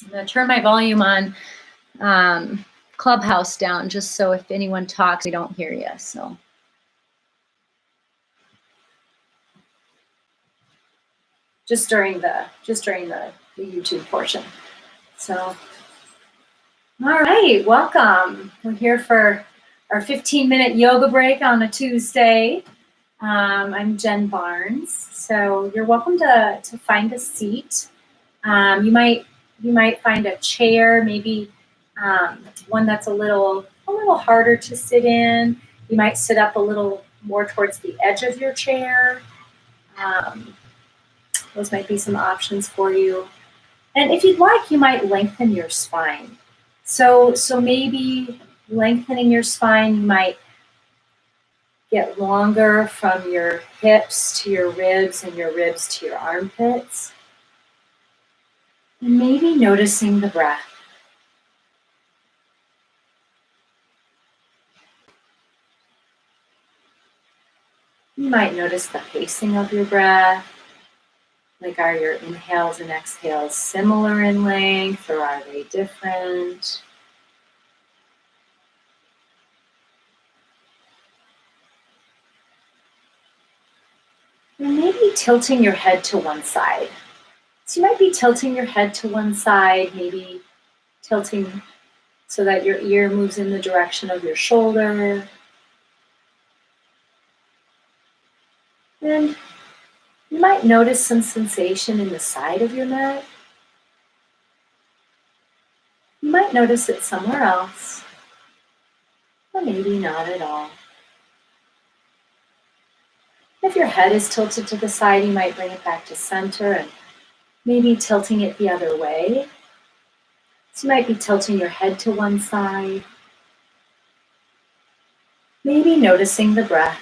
I'm going to turn my volume on Clubhouse down just so if anyone talks, we don't hear you. So. Just during the YouTube portion. So, all right, welcome. We're here for our 15-minute yoga break on a Tuesday. I'm Jen Barnes. So you're welcome to find a seat. You might find a chair, maybe one that's a little harder to sit in. You might sit up a little more towards the edge of your chair. Those might be some options for you. And if you'd like, you might lengthen your spine. So maybe lengthening your spine, you might get longer from your hips to your ribs and your ribs to your armpits. And maybe noticing the breath. You might notice the pacing of your breath. Like, are your inhales and exhales similar in length, or are they different? And maybe tilting your head to one side. So you might be tilting your head to one side, maybe tilting so that your ear moves in the direction of your shoulder. And you might notice some sensation in the side of your neck. You might notice it somewhere else, or maybe not at all. If your head is tilted to the side, you might bring it back to center and maybe tilting it the other way. So you might be tilting your head to one side, maybe noticing the breath.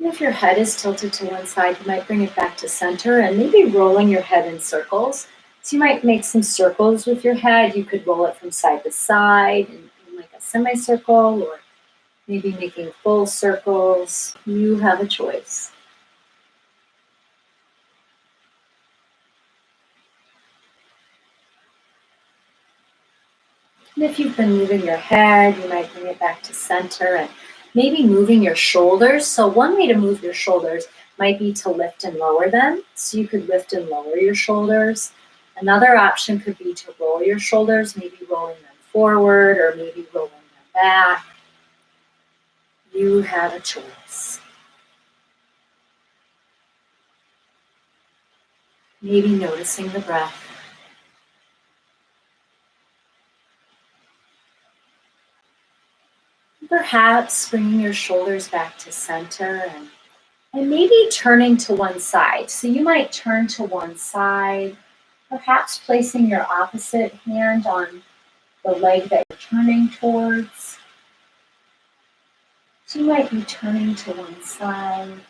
And if your head is tilted to one side, you might bring it back to center and maybe rolling your head in circles. So you might make some circles with your head. You could roll it from side to side in like a semicircle, or maybe making full circles. You have a choice. And if you've been moving your head, you might bring it back to center and maybe moving your shoulders. So one way to move your shoulders might be to lift and lower them. So you could lift and lower your shoulders. Another option could be to roll your shoulders, maybe rolling them forward or maybe rolling them back. You have a choice. Maybe noticing the breath. Perhaps bringing your shoulders back to center and maybe turning to one side. So you might turn to one side, perhaps placing your opposite hand on the leg that you're turning towards. So you might be turning to one side,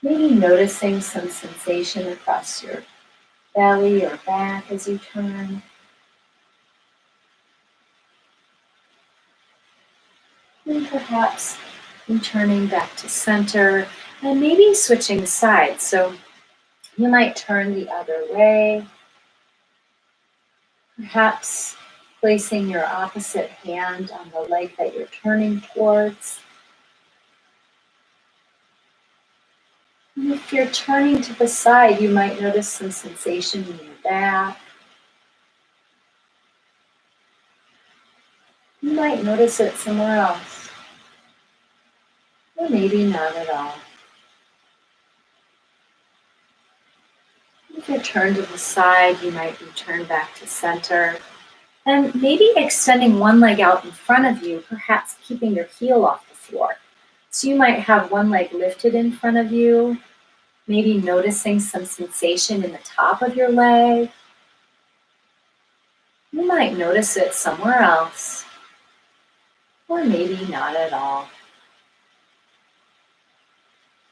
maybe noticing some sensation across your belly or back as you turn. And perhaps returning back to center and maybe switching sides. So you might turn the other way, perhaps placing your opposite hand on the leg that you're turning towards. And if you're turning to the side, you might notice some sensation in your back. You might notice it somewhere else, or maybe not at all. If you're turned to the side, you might be turned back to center. And maybe extending one leg out in front of you, perhaps keeping your heel off the floor. So you might have one leg lifted in front of you, maybe noticing some sensation in the top of your leg. You might notice it somewhere else, or maybe not at all.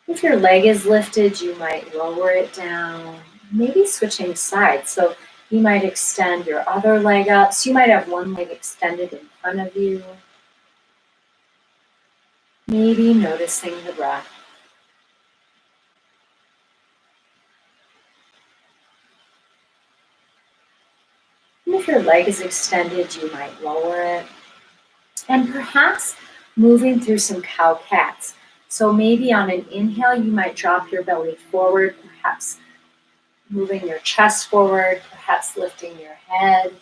If your leg is lifted, you might lower it down, maybe switching sides. So you might extend your other leg up. So you might have one leg extended in front of you. Maybe noticing the breath. And if your leg is extended, you might lower it. And perhaps moving through some cow cats. So maybe on an inhale, you might drop your belly forward, perhaps moving your chest forward, perhaps lifting your head.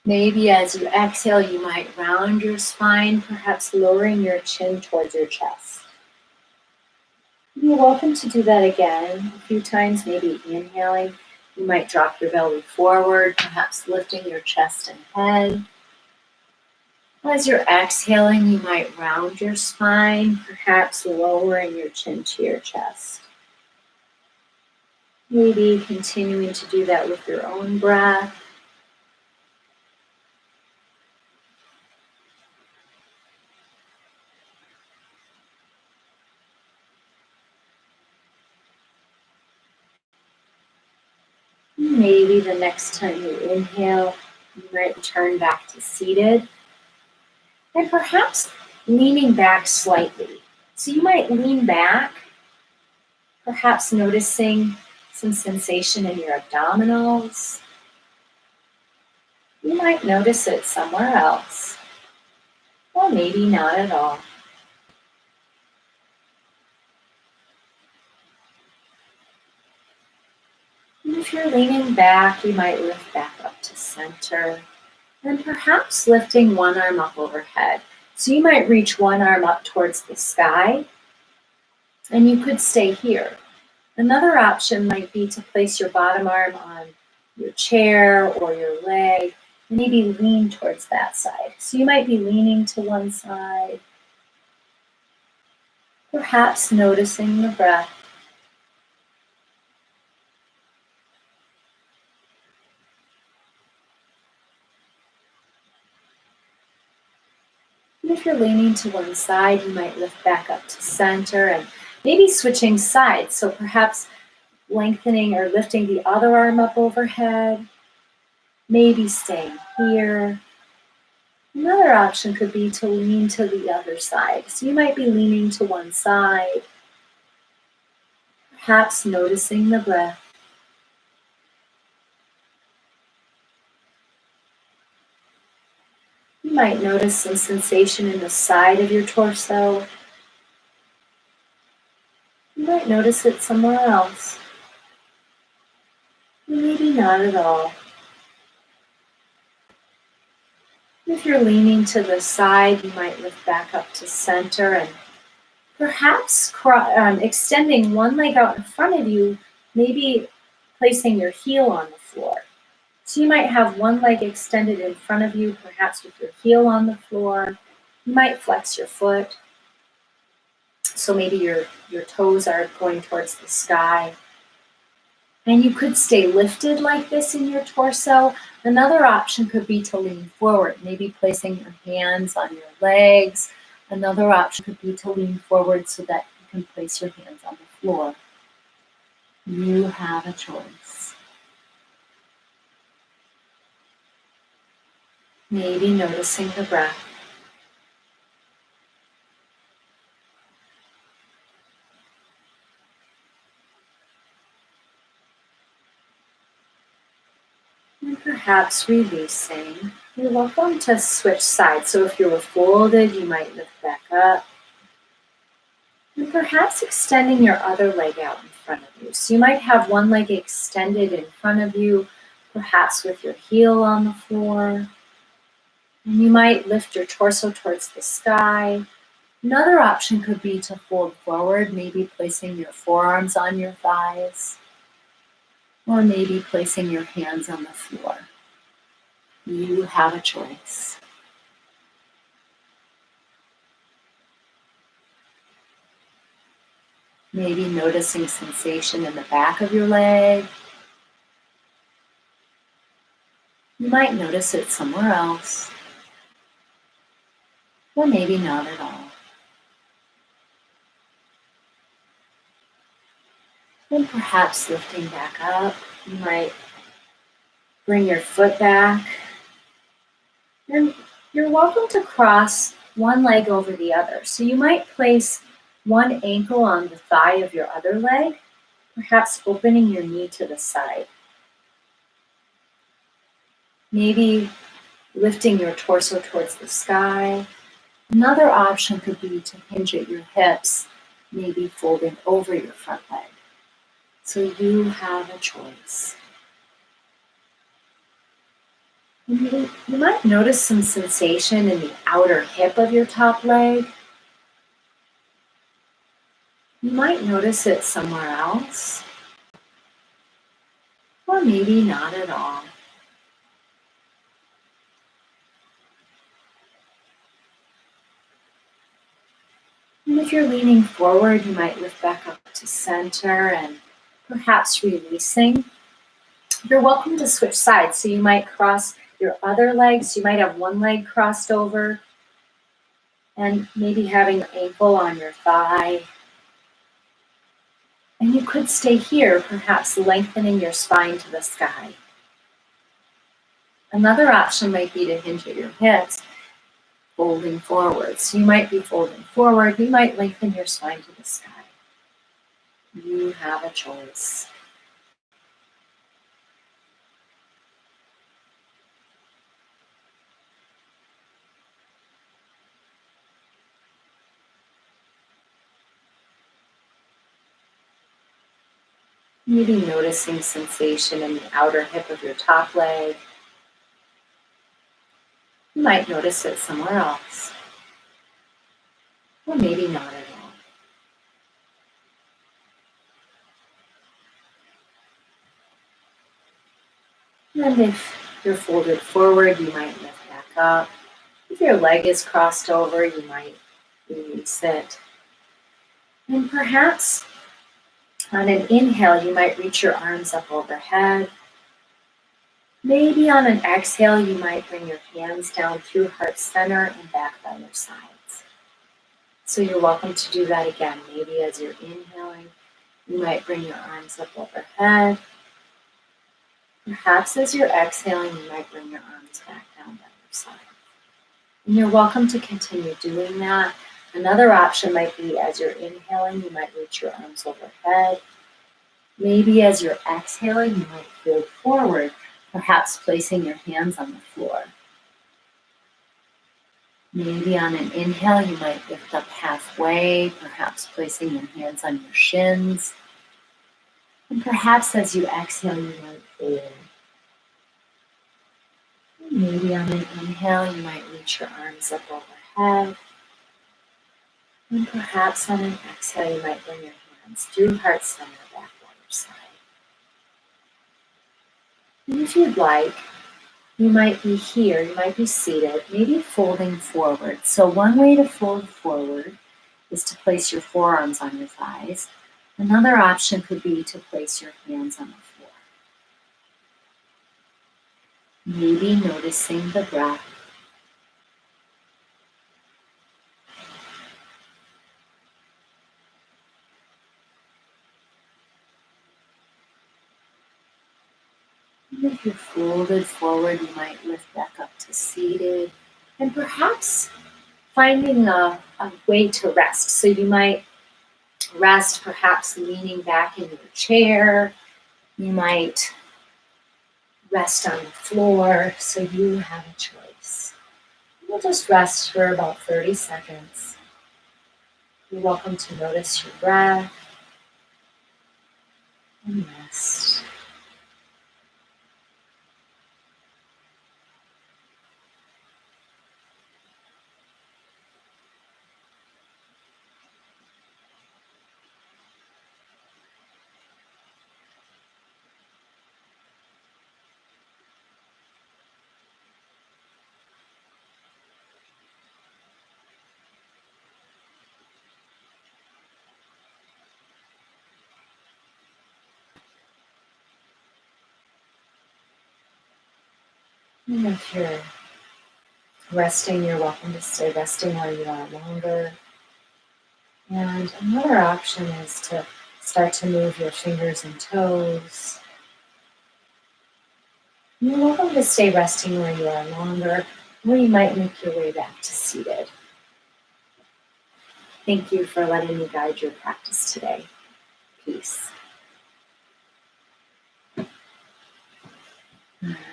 Maybe as you exhale, you might round your spine, perhaps lowering your chin towards your chest. You're welcome to do that again a few times, maybe inhaling. You might drop your belly forward, perhaps lifting your chest and head. As you're exhaling, you might round your spine, perhaps lowering your chin to your chest. Maybe continuing to do that with your own breath. Maybe the next time you inhale, you might turn back to seated. And perhaps leaning back slightly. So you might lean back, perhaps noticing some sensation in your abdominals. You might notice it somewhere else, or maybe not at all. And if you're leaning back, you might lift back up to center, and perhaps lifting one arm up overhead. So you might reach one arm up towards the sky, and you could stay here. Another option might be to place your bottom arm on your chair or your leg, and maybe lean towards that side. So you might be leaning to one side, perhaps noticing the breath. And if you're leaning to one side, you might lift back up to center and maybe switching sides. So perhaps lengthening or lifting the other arm up overhead, maybe staying here. Another option could be to lean to the other side. So you might be leaning to one side, perhaps noticing the breath. You might notice some sensation in the side of your torso. You might notice it somewhere else. Or maybe not at all. If you're leaning to the side, you might lift back up to center and perhaps extending one leg out in front of you, maybe placing your heel on the floor. So you might have one leg extended in front of you, perhaps with your heel on the floor. You might flex your foot. So maybe your toes are going towards the sky. And you could stay lifted like this in your torso. Another option could be to lean forward, maybe placing your hands on your legs. Another option could be to lean forward so that you can place your hands on the floor. You have a choice. Maybe noticing the breath. And perhaps releasing. You're welcome to switch sides. So if you were folded, you might lift back up. And perhaps extending your other leg out in front of you. So you might have one leg extended in front of you, perhaps with your heel on the floor. And you might lift your torso towards the sky. Another option could be to fold forward, maybe placing your forearms on your thighs, or maybe placing your hands on the floor. You have a choice. Maybe noticing sensation in the back of your leg. You might notice it somewhere else, or maybe not at all. And perhaps lifting back up, you might bring your foot back. And you're welcome to cross one leg over the other. So you might place one ankle on the thigh of your other leg, perhaps opening your knee to the side. Maybe lifting your torso towards the sky. Another option could be to hinge at your hips, maybe folding over your front leg. So you have a choice. You might notice some sensation in the outer hip of your top leg. You might notice it somewhere else, or maybe not at all. And if you're leaning forward, you might lift back up to center and perhaps releasing. You're welcome to switch sides. So you might cross your other legs. You might have one leg crossed over and maybe having an ankle on your thigh. And you could stay here, perhaps lengthening your spine to the sky. Another option might be to hinge at your hips, folding forward. So you might be folding forward. You might lengthen your spine to the sky. You have a choice. Maybe noticing sensation in the outer hip of your top leg. You might notice it somewhere else, or maybe not at all. And if you're folded forward, you might lift back up. If your leg is crossed over, you might release it. And perhaps on an inhale, you might reach your arms up overhead. Maybe on an exhale, you might bring your hands down through heart center and back by your sides. So you're welcome to do that again. Maybe as you're inhaling, you might bring your arms up overhead. Perhaps as you're exhaling, you might bring your arms back down by your side. And you're welcome to continue doing that. Another option might be as you're inhaling, you might reach your arms overhead. Maybe as you're exhaling, you might fold forward, perhaps placing your hands on the floor. Maybe on an inhale, you might lift up halfway, perhaps placing your hands on your shins. And perhaps as you exhale, you might fold. Maybe on an inhale, you might reach your arms up overhead. And perhaps on an exhale, you might bring your hands through heart center back by your side. And if you'd like, you might be here, you might be seated, maybe folding forward. So one way to fold forward is to place your forearms on your thighs. Another option could be to place your hands on the floor. Maybe noticing the breath. And if you're folded forward, you might lift back up to seated and perhaps finding a way to rest. So you might rest perhaps leaning back in your chair. You might rest on the floor. So you have a choice. We'll just rest for about 30 seconds. You're welcome to notice your breath and rest. And if you're resting, you're welcome to stay resting where you are longer. And another option is to start to move your fingers and toes. You're welcome to stay resting where you are longer, or you might make your way back to seated. Thank you for letting me guide your practice today. Peace. All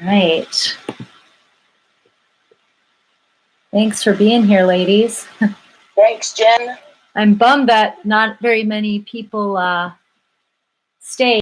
right. Thanks for being here, ladies. Thanks, Jen. I'm bummed that not very many people stayed.